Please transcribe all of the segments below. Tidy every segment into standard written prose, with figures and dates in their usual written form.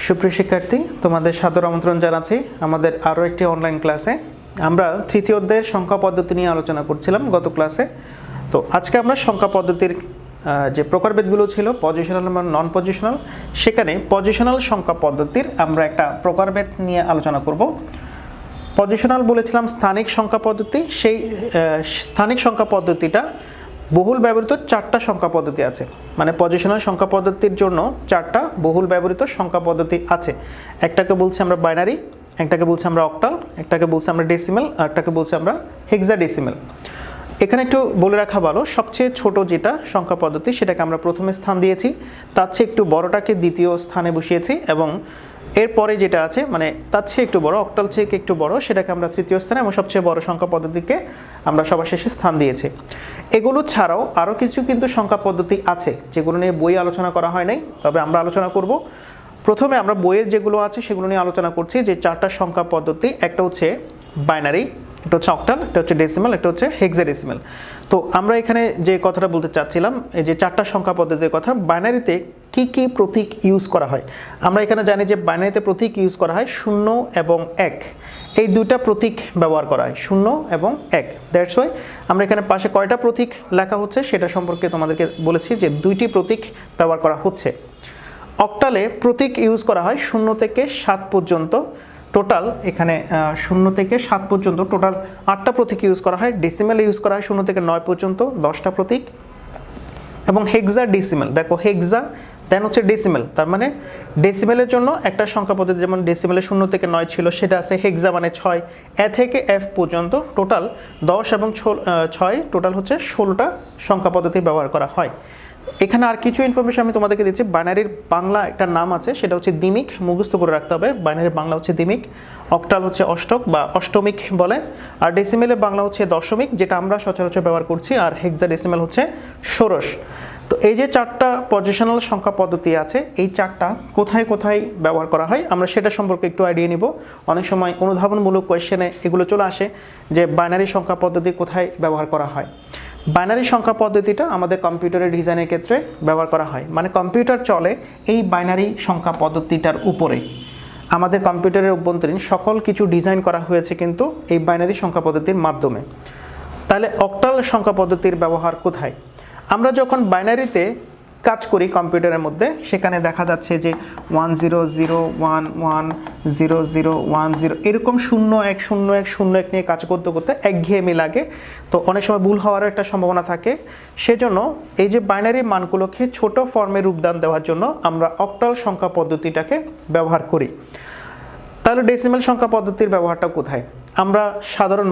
সুপ্রিয় শিক্ষার্থী, তোমাদের সাদর আমন্ত্রণ জানাচ্ছি আমাদের আরও একটি অনলাইন ক্লাসে। আমরা তৃতীয় অধ্যায়ের সংখ্যা পদ্ধতি নিয়ে আলোচনা করছিলাম গত ক্লাসে। তো আজকে আমরা সংখ্যা পদ্ধতির যে প্রকারভেদগুলো ছিল পজিশনাল এবং নন পজিশনাল, সেখানে পজিশনাল সংখ্যা পদ্ধতির আমরা একটা প্রকারভেদ নিয়ে আলোচনা করব। পজিশনাল বলেছিলাম স্থানিক সংখ্যা পদ্ধতি। সেই স্থানিক সংখ্যা পদ্ধতিটা বহুল ব্যবহৃত চারটা সংখ্যা পদ্ধতি আছে, মানে পজিশনাল সংখ্যা পদ্ধতির জন্য চারটা বহুল ব্যবহৃত সংখ্যা পদ্ধতি আছে। একটাকে বলছি আমরা বাইনারি, একটাকে বলছি আমরা অক্টাল, একটাকে বলছি আমরা ডেসিমেল, আর একটাকে বলছি আমরা হেক্সাডেসিমেল। এখানে একটু বলে রাখা ভালো, সবচেয়ে ছোট যেটা সংখ্যা পদ্ধতি সেটাকে আমরা প্রথমে স্থান দিয়েছি, তার চেয়ে একটু বড়টাকে দ্বিতীয় স্থানে বসিয়েছি, এবং এরপরে যেটা আছে মানে তার চেয়ে একটু বড়, অক্টাল চেয়ে একটু বড়, সেটাকে আমরা তৃতীয় স্থানে, এবং সবচেয়ে বড় সংখ্যা পদ্ধতিকে আমরা সবার শেষে স্থান দিয়েছি। এগুলো ছাড়াও আরও কিছু কিন্তু সংখ্যা পদ্ধতি আছে যেগুলো নিয়ে বই আলোচনা করা হয় নাই, তবে আমরা আলোচনা করব। প্রথমে আমরা বইয়ের যেগুলো আছে সেগুলো নিয়ে আলোচনা করছি, যে চারটা সংখ্যা পদ্ধতি। একটা হচ্ছে বাইনারি, একটা হচ্ছে অক্টাল, একটা হচ্ছে ডেসিমেল, একটা হচ্ছে হেক্সাডেসিমেল। তো আমরা এখানে যে কথাটা বলতে চাচ্ছিলাম, এই যে চারটা সংখ্যা পদ্ধতির কথা, বাইনারিতে কি কি প্রতীক ইউজ করা হয়। আমরা এখানে জানি যে বাইনারিতে প্রতীক ইউজ করা হয় 0 এবং 1, এই দুইটা প্রতীক ব্যবহার করা হয়, 0 এবং 1। দ্যাটস ওয়াই আমরা এখানে পাশে কয়টা প্রতীক লেখা হচ্ছে সেটা সম্পর্কে তোমাদেরকে বলেছি যে দুইটি প্রতীক ব্যবহার করা হচ্ছে। অক্টালে প্রতীক ইউজ করা হয় 0 থেকে 7 পর্যন্ত, টোটাল এখানে 0 থেকে 7 পর্যন্ত টোটাল 8টা প্রতীক ইউজ করা হয়। ডেসিমেলে ইউজ করা হয় 0 থেকে 9 পর্যন্ত 10টা প্রতীক। এবং হেক্সাডেসিমেল, দেখো হেক্সা দেন হচ্ছে ডেসিমেল, তার মানে ডেসিমেলের জন্য একটা সংখ্যা পদ্ধতি, যেমন ডেসিমেলে 0 থেকে 9 ছিল, সেটা আছে হেক্সা মানে 6, এ থেকে এফ পর্যন্ত টোটাল 10 এবং 6 টোটাল হচ্ছে 16টা সংখ্যা পদ্ধতি ব্যবহার করা হয়। এখানে আর কিছু ইনফরমেশন আমি তোমাদেরকে দিচ্ছি। বাইনারির বাংলা একটা নাম আছে, সেটা হচ্ছে দ্বিমিক, মুখস্থ করে রাখতে হবে। বাইনারির বাংলা হচ্ছে দ্বিমিক, অক্টাল হচ্ছে অষ্টক বা অষ্টমিক বলে, আর ডেসিমেলের বাংলা হচ্ছে দশমিক, যেটা আমরা সচরাচর ব্যবহার করছি, আর হেক্সাডেসিমেল হচ্ছে ষোড়শ। তো এই যে চারটা পজিশনাল সংখ্যা পদ্ধতি আছে, এই চারটা কোথায় কোথায় ব্যবহার করা হয় আমরা সেটা সম্পর্কে একটু আইডিয়া নিব। অনেক সময় অনুধাবনমূলক কোয়েশ্চেনে এগুলো চলে আসে যে বাইনারি সংখ্যা পদ্ধতি কোথায় ব্যবহার করা হয়। বাইনারি সংখ্যা পদ্ধতিটা আমাদের কম্পিউটারের ডিজাইনের ক্ষেত্রে ব্যবহার করা হয়, মানে কম্পিউটার চলে এই বাইনারি সংখ্যা পদ্ধতিটার উপরে। আমাদের কম্পিউটারের অভ্যন্তরীণ সকল কিছু ডিজাইন করা হয়েছে কিন্তু এই বাইনারি সংখ্যা পদ্ধতির মাধ্যমে। তাহলে অক্টাল সংখ্যা পদ্ধতির ব্যবহার কোথায়? আমরা যখন বাইনারিতে কাজ করি কম্পিউটারের মধ্যে, সেখানে দেখা যাচ্ছে যে 1001101010 এরকম 010101 নিয়ে কাজ করতে করতে একঘেয়েমি লাগে, তো অনেক সময় ভুল হওয়ার একটা সম্ভাবনা থাকে। সেজন্য এই যে বাইনারি মানগুলোকে ছোট ফর্মে রূপদান দেওয়ার জন্য আমরা অক্টাল সংখ্যা পদ্ধতিটাকে ব্যবহার করি। তাহলে ডেসিমেল সংখ্যা পদ্ধতির ব্যবহারটা কোথায়? আমরা সাধারণ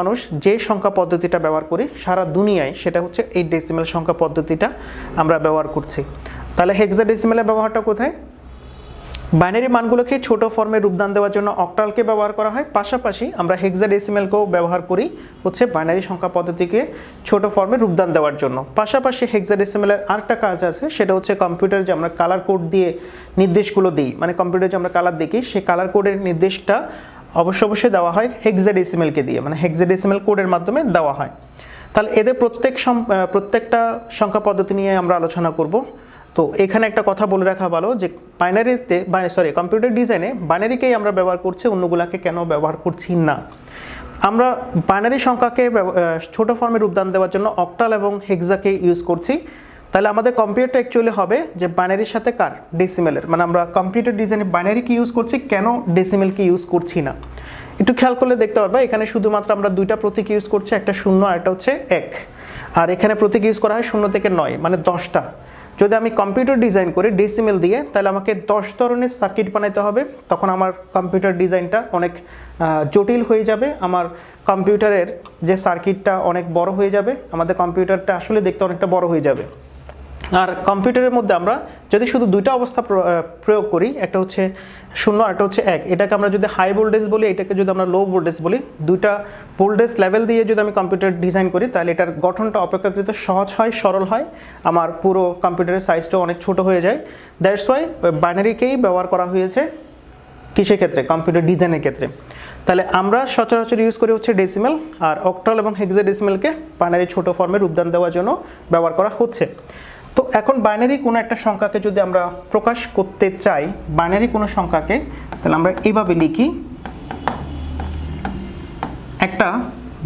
মানুষ যে সংখ্যা পদ্ধতিটা ব্যবহার করি সারা দুনিয়ায়, সেটা হচ্ছে এই ডেসিমেল সংখ্যা পদ্ধতিটা আমরা ব্যবহার করছি। তাহলে হেক্সাডেসিমেলের ব্যবহারটা কোথায়? বাইনারি মানগুলোকে ছোট ফর্মে রূপদান দেওয়ার জন্য অক্টালকে ব্যবহার করা হয়, পাশাপাশি আমরা হেক্সাডেসিমেলকেও ব্যবহার করি হচ্ছে বাইনারি সংখ্যা পদ্ধতিকে ছোট ফর্মে রূপদান দেওয়ার জন্য। পাশাপাশি হেক্সাডেসিমেলের আরেকটা কাজ আছে, সেটা হচ্ছে কম্পিউটার যে আমরা কালার কোড দিয়ে নির্দেশগুলো দিই, মানে কম্পিউটারে যে আমরা কালার দেখি, সেই কালার কোডের নির্দেশটা অবশ্যই দেওয়া হয় হেক্সাডেসিমেলকে দিয়ে, মানে হেক্সাডেসিমেল কোডের মাধ্যমে দেওয়া হয়। তাহলে এদের প্রত্যেকটা সংখ্যা পদ্ধতি নিয়ে আমরা আলোচনা করব। তো এখানে একটা কথা বলে রাখা ভালো যে কম্পিউটার ডিজাইনে বাইনারিকেই আমরা ব্যবহার করছি, অন্যগুলাকে কেন ব্যবহার করছি না। আমরা বাইনারি সংখ্যাকে ছোট ফর্মে রূপদান দেওয়ার জন্য অক্টাল এবং হেক্সাকে ইউজ করছি। তাহলে আমাদের কম্পিউটার অ্যাকচুয়ালি হবে যে বাইনারির সাথে কার? ডেসিমেলের, মানে আমরা কম্পিউটার ডিজাইনে বাইনারিকে ইউজ করছি, কেন ডেসিমেলকে ইউজ করছি না? একটু খেয়াল করলে দেখতে পারবা এখানে শুধুমাত্র আমরা দুইটা প্রতীক ইউজ করছি, একটা 0 আর একটা হচ্ছে 1, আর এখানে প্রতীক ইউজ করা হয় 0 থেকে 9, মানে 10টা। যদি আমি কম্পিউটার ডিজাইন করি ডেসিমেল দিয়ে, তাহলে আমাকে 10 ধরনের সার্কিট বানাইতে হবে, তখন আমার কম্পিউটার ডিজাইনটা অনেক জটিল হয়ে যাবে, আমার কম্পিউটারের যে সার্কিটটা অনেক বড় হয়ে যাবে, আমাদের কম্পিউটারটা আসলে দেখতে অনেকটা বড় হয়ে যাবে। আর কম্পিউটারের মধ্যে আমরা যদি শুধু দুইটা অবস্থা প্রয়োগ করি, একটা হচ্ছে 0 আর একটা হচ্ছে 1, এটাকে আমরা যদি হাই ভোল্টেজ বলি, এটাকে যদি আমরা লো ভোল্টেজ বলি, দুইটা ভোল্টেজ লেভেল দিয়ে যদি আমি কম্পিউটার ডিজাইন করি, তাহলে এটার গঠনটা অপেক্ষাকৃত সহজ হয়, সরল হয়, আমার পুরো কম্পিউটারের সাইজটাও অনেক ছোট হয়ে যায়। দ্যাটস ওয়াই বাইনারিকেই ব্যবহার করা হয়েছে কিসের ক্ষেত্রে? কম্পিউটার ডিজাইনের ক্ষেত্রে। তাহলে আমরা সচরাচর ইউজ করি হচ্ছে ডেসিমেল, আর অক্টাল এবং হেক্সাডেসিমেলকে বাইনারি ছোট ফর্মে রূপদান দেওয়ার জন্য ব্যবহার করা হচ্ছে। তো এখন বাইনারি কোনো একটা সংখ্যাকে যদি আমরা প্রকাশ করতে চাই, বাইনারি কোনো সংখ্যাকে, তাহলে আমরা এইভাবে লিখি, একটা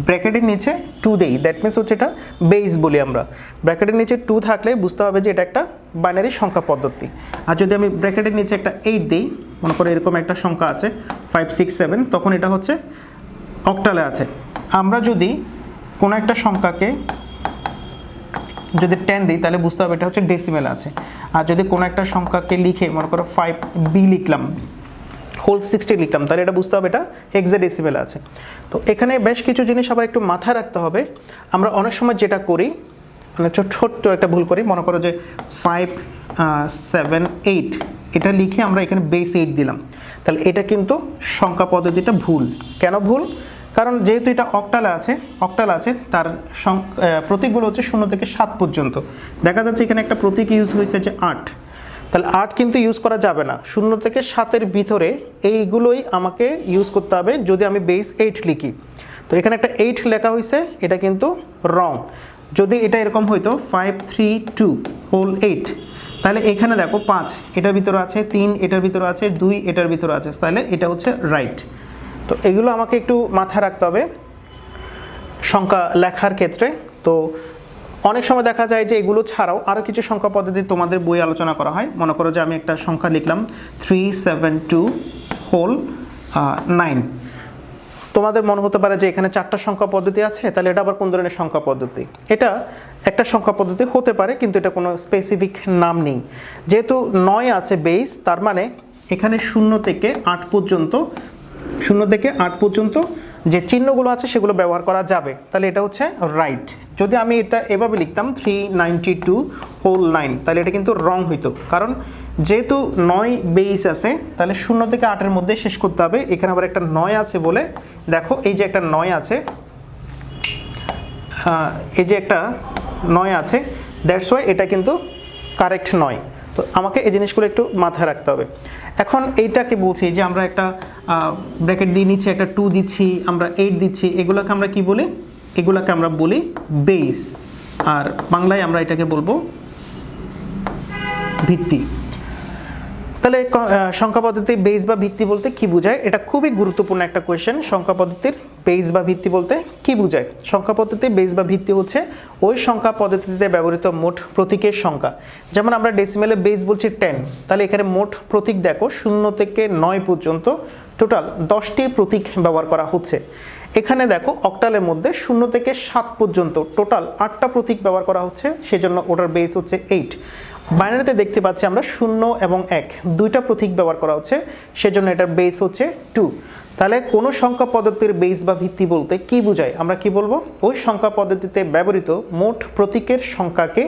ব্র্যাকেটের নিচে 2 দেই, দ্যাট মিনস হচ্ছে এটা বেস বলি আমরা। ব্র্যাকেটের নিচে 2 থাকলে বুঝতে হবে যে এটা একটা বাইনারি সংখ্যা পদ্ধতি। আর যদি আমি ব্র্যাকেটের নিচে একটা 8 দিই, মনে করো এরকম একটা সংখ্যা আছে 5 6 7, তখন এটা হচ্ছে অক্টালে আছে। আমরা যদি কোনো একটা সংখ্যাকে যদি 10 দিই তাহলে বুঝতে হবে এটা হচ্ছে ডেসিমেল আছে। আর যদি কোনো একটা সংখ্যাকে লিখে মনে করো 5b লিখলাম, হোল 60 লিখলাম, তাহলে এটা বুঝতে হবে এটা হেক্সাডেসিমেল আছে। তো এখানে বেশ কিছু জিনিস আবার একটু মাথায় রাখতে হবে। আমরা অনেক সময় যেটা করি, মানে ছোট্ট একটা ভুল করি, মনে করো যে 5 7 8 এটা লিখে আমরা এখানে বেস 8 দিলাম, তাহলে এটা কিন্তু সংখ্যা পদ্ধতিটা ভুল। কেন ভুল? কারণ যেহেতু এটা অক্টাল আছে, তার প্রতীকগুলো হচ্ছে 0 থেকে 7 পর্যন্ত। দেখা যাচ্ছে এখানে একটা প্রতীক ইউজ হয়েছে যে 8, তাহলে 8 কিন্তু ইউজ করা যাবে না, 0 থেকে 7-এর ভিতরে এইগুলোই আমাকে ইউজ করতে হবে যদি আমি বেস 8 লিখি। তো এখানে একটা 8 লেখা হয়েছে, এটা কিন্তু রং। যদি এটা এরকম হইতো 5 3 2 হোল 8, তাহলে এখানে দেখো 5 এটার ভিতরে আছে, 3 এটার ভিতরে আছে, 2 এটার ভিতরে আছে, তাহলে এটা হচ্ছে রাইট। তো এগুলো আমাকে একটু মাথায় রাখতে হবে সংখ্যা লেখার ক্ষেত্রে। তো অনেক সময় দেখা যায় যে এগুলো ছাড়াও আরও কিছু সংখ্যা পদ্ধতি তোমাদের বই আলোচনা করা হয়। মনে করো যে আমি একটা সংখ্যা লিখলাম 372 হোল 9, তোমাদের মনে হতে পারে যে এখানে 4টা সংখ্যা পদ্ধতি আছে, তাহলে এটা আবার কোন ধরনের সংখ্যা পদ্ধতি? এটা একটা সংখ্যা পদ্ধতি হতে পারে, কিন্তু এটা কোনো স্পেসিফিক নাম নেই। যেহেতু 9 আছে বেস, তার মানে এখানে 0 থেকে 8 পর্যন্ত যে চিহ্নগুলো আছে সেগুলো ব্যবহার করা যাবে, তাহলে এটা হচ্ছে রাইট। যদি আমি এটা এভাবে লিখতাম 392 হোল 9, তাহলে এটা কিন্তু রং হইতো, কারণ যেহেতু 9 বেস আছে, তাহলে 0 থেকে 8-এর মধ্যে শেষ করতে হবে। এখানে আবার একটা 9 আছে বলে দেখো, এই যে একটা 9 আছে, দ্যাটস ওয়াই এটা কিন্তু কারেক্ট নয়। তো আমাকে এই জিনিসগুলো একটু মাথায় রাখতে হবে। এখন এইটাকে বলছি যে আমরা একটা ব্র্যাকেট দিয়ে নিচ্ছি, একটা 2 দিচ্ছি, আমরা 8 দিচ্ছি, এগুলোকে আমরা কি বলি? এগুলোকে আমরা বলি বেস, আর বাংলায় আমরা এটাকে বলবো ভিত্তি। তাহলে সংখ্যা পদ্ধতির বেস বা ভিত্তি বলতে কি বোঝায়? এটা খুবই গুরুত্বপূর্ণ একটা কোয়েশ্চেন। সংখ্যা পদ্ধতির বেস বা ভিত্তি বলতে কি বোঝায়? সংখ্যা পদ্ধতির বেস বা ভিত্তি হচ্ছে ওই সংখ্যা পদ্ধতিতে ব্যবহৃত মোট প্রতীকের সংখ্যা। যেমন আমরা ডেসিমেলে বেস বলছি 10, তাহলে এখানে মোট প্রতীক দেখো 0 থেকে 9 পর্যন্ত টোটাল 10টি প্রতীক ব্যবহার করা হচ্ছে। এখানে দেখো অক্টালের মধ্যে 0 থেকে 7 পর্যন্ত টোটাল 8টা প্রতীক ব্যবহার করা হচ্ছে, সেজন্য ওটার বেস হচ্ছে 8। বাইনারিতে দেখতে পাচ্ছি আমরা 0 এবং 1 দুইটা প্রতীক ব্যবহার করা হচ্ছে, সেজন্য এটার বেস হচ্ছে 2। তাহলে কোনো সংখ্যা পদ্ধতির বেস বা ভিত্তি বলতে কি বোঝায়? আমরা কি বলবো? ওই সংখ্যা পদ্ধতিতে ব্যবহৃত মোট প্রতীকের সংখ্যাকে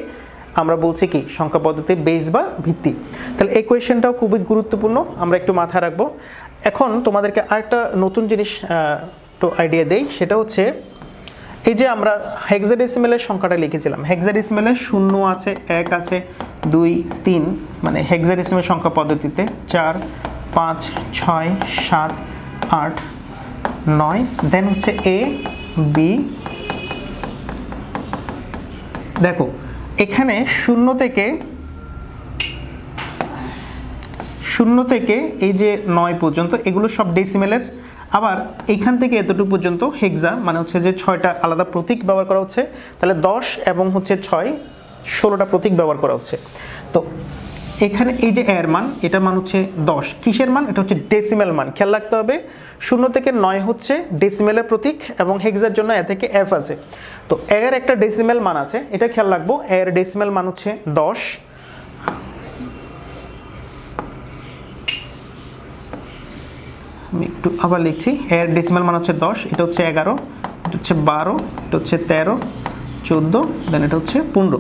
আমরা বলছি কি সংখ্যা পদ্ধতির বেস বা ভিত্তি। তাহলে এই কোয়েশ্চেনটাও খুবই গুরুত্বপূর্ণ, আমরা একটু মাথায় রাখবো। এখন তোমাদেরকে আরেকটা নতুন জিনিস একটু আইডিয়া দেই, সেটা হচ্ছে এই যে আমরা হেক্সাডেসিমেলের সংখ্যাটা লিখেছিলাম, হেক্সাডেসিমেলে 0 আছে, 1 আছে, 2 3, মানে হেক্সাডেসিমেল সংখ্যা পদ্ধতিতে 4 5 6 7 8 9, দেন হচ্ছে A B। দেখো এখানে 0 থেকে এই যে 9 পর্যন্ত এগুলো সব ডেসিমেলের। আবার এইখান থেকে এতটুকু পর্যন্ত হেক্সা, মানে হচ্ছে যে 6টা আলাদা প্রতীক ব্যবহার করা হচ্ছে। তাহলে 10 এবং হচ্ছে 6 16টা প্রতীক ব্যবহার করা হচ্ছে। তো এখানে এই যে এর মান, এটার মান হচ্ছে 10। কিসের মান? এটা হচ্ছে ডেসিমেল মান। খেয়াল রাখতে হবে 0 থেকে 9 হচ্ছে ডেসিমেলের প্রতীক এবং হেক্সার জন্য এ থেকে F আছে। তো এর একটা ডেসিমেল মান আছে, এটা খেয়াল রাখবো। এর ডেসিমেল মান হচ্ছে 10। আমি একটু আবার লিখছি, এর ডেসিমেল মান হচ্ছে 10, এটা হচ্ছে 11, এটা হচ্ছে 12, এটা হচ্ছে 13, 14, দেন এটা হচ্ছে 15।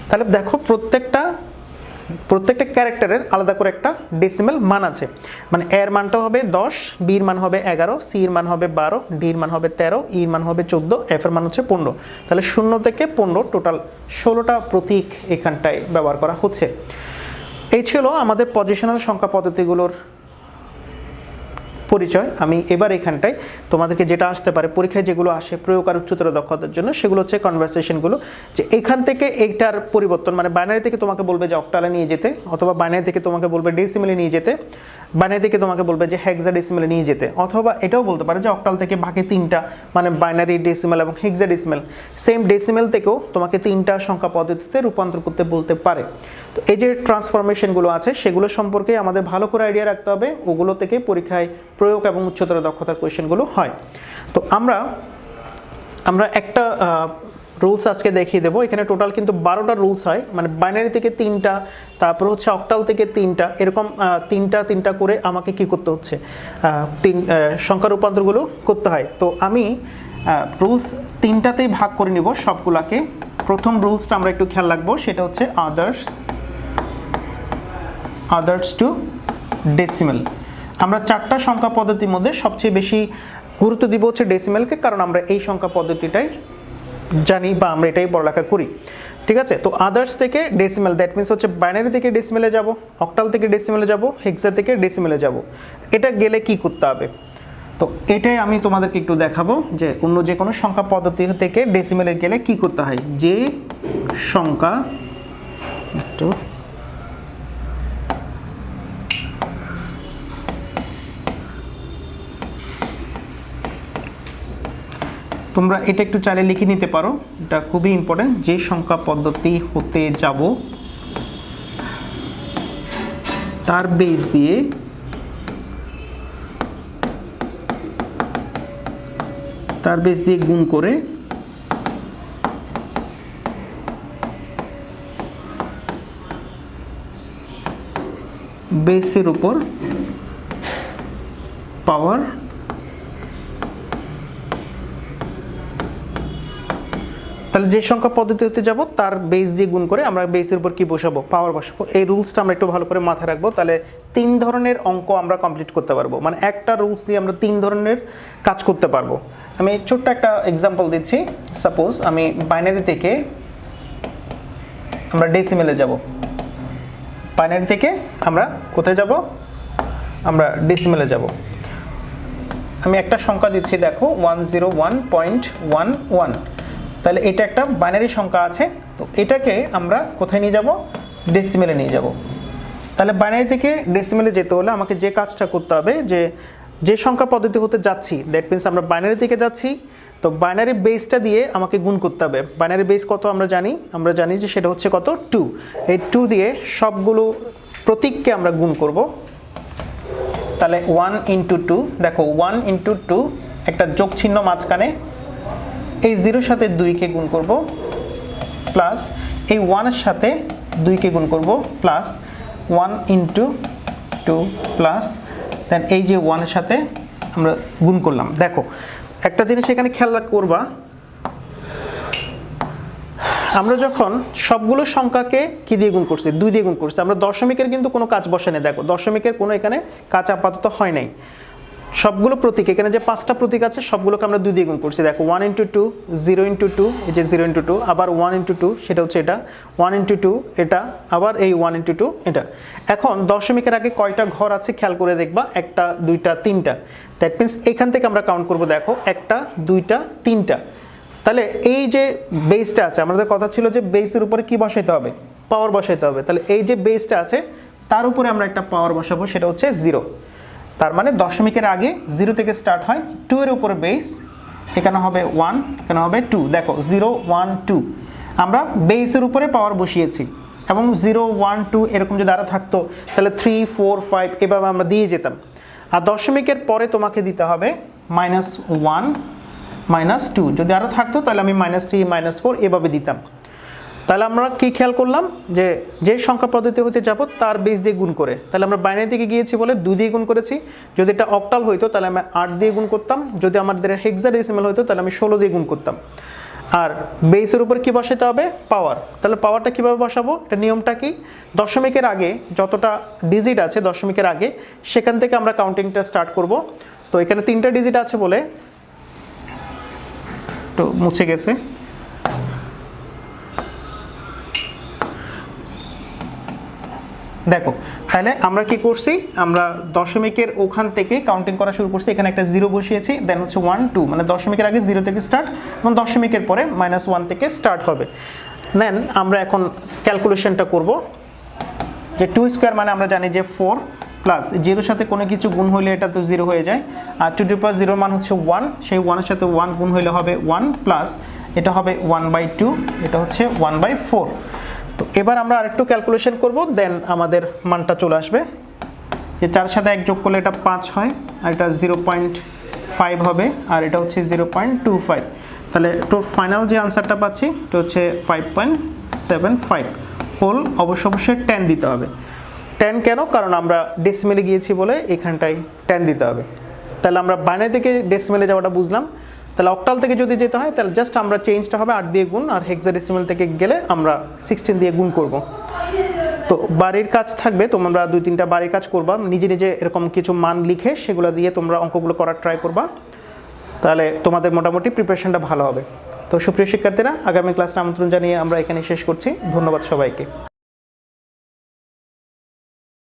তাহলে দেখো প্রত্যেকটা ক্যারেক্টারের আলাদা করে একটা ডেসিমেল মান আছে। মানে এর মানটা হবে 10, বির মান হবে 11, সির মান হবে 12, ডির মান হবে 13, ইর মান হবে 14, এফ এর মান হচ্ছে 15। তাহলে 0 থেকে 15 টোটাল 16টা প্রতীক এখানটায় ব্যবহার করা হচ্ছে। এই ছিল আমাদের পজিশনাল সংখ্যা পদ্ধতিগুলোর পরিচয়। আমি এবার এখানটায় তোমাদেরকে যেটা আসতে পারে পরীক্ষায়, যেগুলো আসে প্রয়োগ আর উচ্চতর দক্ষতার জন্য, সেগুলো হচ্ছে কনভারসেশনগুলো, যে এখান থেকে এইটার পরিবর্তন, মানে বাইনারি থেকে তোমাকে বলবে যে অক্টালে নিয়ে যেতে, অথবা বাইনারি থেকে তোমাকে বলবে ডেসিমেলে নিয়ে যেতে, বাইনারি থেকে তোমাকে বলবে যে হেক্সাডেসিমেলে নিয়ে যেতে, অথবা এটাও বলতে পারে যে অক্টাল থেকে ভাগে 3টা, মানে বাইনারি, ডেসিমেল এবং হেক্সাডেসিমেল, সেম ডেসিমেল থেকেও তোমাকে 3টা সংখ্যা পদ্ধতিতে রূপান্তর করতে বলতে পারে। তো এই যে ট্রান্সফরমেশনগুলো আছে সেগুলো সম্পর্কে আমাদের ভালো করে আইডিয়া রাখতে হবে, ওগুলো থেকে পরীক্ষায় প্রয়োগ এবং উচ্চতর দক্ষতার কোয়েশ্চেনগুলো হয়। তো আমরা একটা রুলস আজকে দেখিয়ে দেবো। এখানে টোটাল কিন্তু 12টা রুলস হয়, মানে বাইনারি থেকে 3টা, তারপর হচ্ছে অক্টাল থেকে 3টা, এরকম 3টা করে আমাকে কি করতে হচ্ছে, সংখ্যা রূপান্তরগুলো করতে হয়। তো আমি রুলস 3টাতেই ভাগ করে নিব সবগুলাকে। প্রথম রুলসটা আমরা একটু খেয়াল রাখবো, সেটা হচ্ছে আদার্স টু ডেসিমেল। আমরা 4টা সংখ্যা পদ্ধতির মধ্যে সবচেয়ে বেশি গুরুত্ব দিব হচ্ছে ডেসিমেলকে, কারণ আমরা এই সংখ্যা পদ্ধতিটাই জানি বা আমরা এটাই পড়ালেখা করি, ঠিক আছে। তো আদার্স থেকে ডেসিমেল, দ্যাট মিনস হচ্ছে বাইনারি থেকে ডেসিমেলে যাব, অক্টাল থেকে ডেসিমেলে যাব, হেক্সা থেকে ডেসিমেলে যাব। এটা গেলে কি করতে হবে, তো এটাই আমি তোমাদেরকে একটু দেখাবো, যে অন্য যে কোনো সংখ্যা পদ্ধতি থেকে ডেসিমেলে গেলে কি করতে হয়। যে সংখ্যা একটু তোমরা এটা একটু চাইলে লিখে নিতে পারো, এটা খুবই ইম্পর্টেন্ট। যে সংখ্যা পদ্ধতি হতে যাব তার বেস দিয়ে গুণ করে বেসের উপর পাওয়ার তাহলে যে সংখ্যা পদ্ধতি হতে যাব তার বেস দিয়ে গুণ করে আমরা বেসের উপর কি বসাবো, পাওয়ার বসাবো। এই রুলসটা আমরা একটু ভালো করে মাথায় রাখবো, তাহলে 3 ধরনের অঙ্ক আমরা কমপ্লিট করতে পারবো, মানে একটা রুলস দিয়ে আমরা 3 ধরনের কাজ করতে পারবো। আমি ছোট্ট একটা এক্সাম্পল দিচ্ছি। সাপোজ আমি বাইনারি থেকে আমরা ডেসিমেলে যাব, বাইনারি থেকে আমরা কোথায় যাব, আমরা ডেসিমেলে যাব। আমি একটা সংখ্যা দিচ্ছি, দেখো 101.11। তাহলে এটা একটা বাইনারি সংখ্যা আছে, তো এটাকে আমরা কোথায় নিয়ে যাব, ডেসিমেলে নিয়ে যাব। তাহলে বাইনারি থেকে ডেসিমেলে যেতে হলে আমাকে যে কাজটা করতে হবে, যে সংখ্যা পদ্ধতি হতে যাচ্ছি, দ্যাট মিনস আমরা বাইনারি থেকে যাচ্ছি, তো বাইনারি বেসটা দিয়ে আমাকে গুণ করতে হবে। বাইনারি বেস কত আমরা জানি যে সেটা হচ্ছে কত, 2। এই 2 দিয়ে সবগুলো প্রতীককে আমরা গুণ করব। তাহলে 1 × 2, দেখো 1 × 2, একটা যোগ চিহ্ন মাঝখানে, এই 0-এর সাথে 2কে গুণ করব, প্লাস এই 1-এর সাথে 2কে গুণ করব, প্লাস 1 × 2 প্লাস দেন এই যে 1-এর সাথে আমরা গুণ করলাম। দেখো একটা জিনিস এখানে খেয়াল করবা, আমরা যখন সবগুলো সংখ্যাকে কি দিয়ে গুণ করছি, 2 দিয়ে গুণ করছি, আমরা দশমিকের কিন্তু কোনো কাজ বসে নেই। দেখো দশমিকের কোনো এখানে কাজ আপাতত হয় নাই, সবগুলো প্রতীক, এখানে যে 5টা প্রতীক আছে সবগুলোকে আমরা 2 দিয়ে গুণ করছি। দেখো 1 × 2, 0 × 2, এই যে 0 × 2, আবার 1 × 2, সেটা হচ্ছে এটা, 1 × 2 এটা, আবার এই 1 × 2 এটা। এখন দশমিকের আগে কয়টা ঘর আছে খেয়াল করে দেখবা, 1টা 2টা 3টা। দ্যাট মিনস এখান থেকে আমরা কাউন্ট করব, দেখো 1টা 2টা 3টা। তাহলে এই যে বেসটা আছে, আমাদের কথা ছিল যে বেসের উপরে কি বসাইতে হবে, পাওয়ার বসাইতে হবে। তাহলে এই যে বেসটা আছে তার উপরে আমরা একটা পাওয়ার বসাবো, সেটা হচ্ছে 0। তার মানে দশমিকের আগে 0 থেকে স্টার্ট হয়, 2 এর উপরে বেস, এখানে হবে 1, এখানে হবে 2। দেখো 0 1 2, আমরা বেসের উপরে পাওয়ার বসিয়েছি, এবং 0 1 2 এরকম যদি আরও থাকতো তাহলে 3 4 5 এভাবে আমরা দিয়ে যেতাম। আর দশমিকের পরে তোমাকে দিতে হবে -1 -2, যদি আরও থাকতো তাহলে আমি -3 -4 এভাবে দিতাম। তাহলে আমরা কি খেয়াল করলাম, যে সংখ্যা পদ্ধতি হতে যাব তার বেস দিয়ে গুণ করে। তাহলে আমরা বাইনারি থেকে গিয়েছি বলে 2 দিয়ে গুণ করেছি, যদি এটা অক্টাল হইতো তাহলে আমি 8 দিয়ে গুণ করতাম, যদি আমাদের হেক্সাডেসিমাল হইতো তাহলে আমি 16 দিয়ে গুণ করতাম। আর বেসের উপর কি বসাতে হবে, পাওয়ার। তাহলে পাওয়ারটা কিভাবে বসাবো, এটা নিয়মটা কি, দশমিকের আগে যতটা ডিজিট আছে দশমিকের আগে সেখান থেকে আমরা কাউন্টিংটা স্টার্ট করব। তো এখানে 3টা ডিজিট আছে বলে তো মুছে গেছে, দেখো তাহলে আমরা কি করছি, আমরা দশমিকের ওখান থেকে কাউন্টিং করা শুরু করছি, এখানে একটা 0 বসিয়েছি, দেন হচ্ছে 1 2, মানে দশমিকের আগে 0 থেকে স্টার্ট এবং দশমিকের পরে -1 থেকে স্টার্ট হবে। দেন আমরা এখন ক্যালকুলেশনটা করব, যে 2 স্কোয়ার মানে আমরা জানি যে 4 প্লাস 0-এর সাথে কোনো কিছু গুণ হইলে এটা তো 0 হয়ে যায়, আর 2^0 মান হচ্ছে 1, সেই 1-এর সাথে 1 গুণ হইলে হবে 1 প্লাস এটা হবে 1/2, এটা হচ্ছে 1/4। তো এবার আমরা আরেকটু ক্যালকুলেশন করব, দেন আমাদের মানটা চলে আসবে, যে 4-এর সাথে 1 যোগ করলে এটা 5 হয়, আর এটা 0.5 হবে, আর এটা হচ্ছে 0.25। তাহলে ফাইনাল যে আনসারটা পাচ্ছি এটা হচ্ছে 5.75। হোল অবশ্যই 10 দিতে হবে। 10 কেন? কারণ আমরা ডেসিমেলে গিয়েছি বলে এখানটায় 10 দিতে হবে। তাহলে আমরা বাইনারি থেকে ডেসিমেলে যাওয়াটা বুঝলাম। তাহলে অক্টাল থেকে যদি যেতে হয় তাহলে জাস্ট আমরা চেঞ্জটা হবে 8 দিয়ে গুণ, আর হেক্সাডেসিমাল থেকে গেলে আমরা 16 দিয়ে গুণ করব। তো বাড়ির কাজ থাকবে, তোমরা 2-3টা বাড়ির কাজ করবা, নিজে নিজে এরকম কিছু মান লিখে সেগুলো দিয়ে তোমরা অঙ্কগুলো করার ট্রাই করবা, তাহলে তোমাদের মোটামুটি প্রিপারেশনটা ভালো হবে। তো সুপ্রিয় শিক্ষার্থীরা, আগামী ক্লাসে আমন্ত্রণ জানিয়ে আমরা এখানে শেষ করছি। ধন্যবাদ সবাইকে।